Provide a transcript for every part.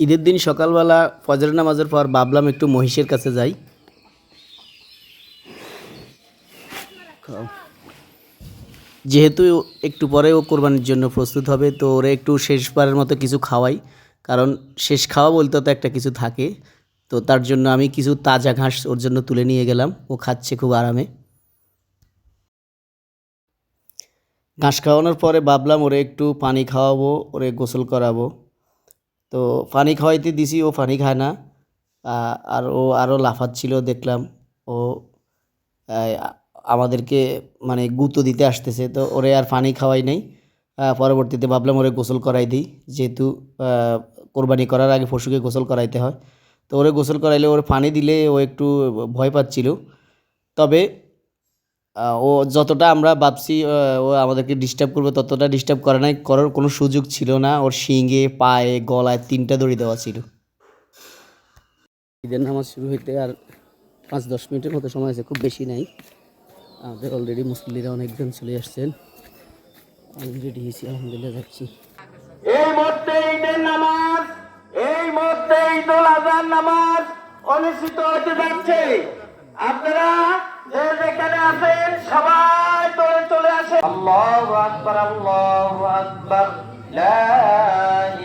ঈদের দিন সকালবেলা ফজরের নামাজের পর ভাবলাম একটু মহিষের কাছে যাই। যেহেতু একটু পরে ও কোরবানির জন্য প্রস্তুত হবে, তো ওরে একটু শেষবারের মতো কিছু খাওয়াই। কারণ শেষ খাওয়া বলতে তো একটা কিছু থাকে। তো তার জন্য আমি কিছু তাজা ঘাস ওর জন্য তুলে নিয়ে গেলাম। ও খাচ্ছে খুব আরামে। ঘাস খাওয়ানোর পরে ভাবলাম ওরে একটু পানি খাওয়াবো, ওরে গোসল করাবো। তো পানি খাওয়াইতে দিছি, ও পানি খায় না। আর ও আরও লাফাচ্ছিল দেখলাম। ও আমাদেরকে মানে গুঁতো দিতে আসতেছে, তো ওরে আর পানি খাওয়াই নাই। পরবর্তীতে ভাবলাম ওরে গোসল করাই দিই, যেহেতু কোরবানি করার আগে পশুকে গোসল করাইতে হয়। তো ওরে গোসল করাইলে ওর পানি দিলে ও একটু ভয় পাচ্ছিল। তবে ও যতটা আমরা ভাবছি ও আমাদেরকে ডিস্টার্ব করবে, ততটা ডিস্টার্ব করে নাই, করার কোনো সুযোগ ছিল না। ওর শিঙে, পায়ে, গলায় ৩টা দড়ি দেওয়া ছিল। ঈদের নামাজ শুরু হইতে আর ৫-১০ মিনিটের মতো সময় আছে, খুব বেশি নাই। আমাদের অলরেডি মুসল্লিরা অনেকজন চলে আসছেন। আমি রেডি হয়েছি, আলহামদুলিল্লাহ যাচ্ছি। এই মুহূর্তে ঈদের নামাজ, এই মুহূর্তে ঈদুল আজহার নামাজ অনুষ্ঠিত হতে যাচ্ছে। আপনারা যে যেখানে আছেন সবাই দৌড়ে চলে আসেন। আল্লাহু আকবার, আল্লাহু আকবার, লা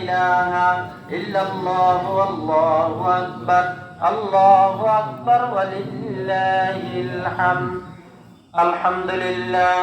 ইলাহা ইল্লাল্লাহু, আল্লাহু আকবার, আল্লাহু আকবার, ওয়া লিল্লাহিল হামদ। আলহামদুলিল্লাহ।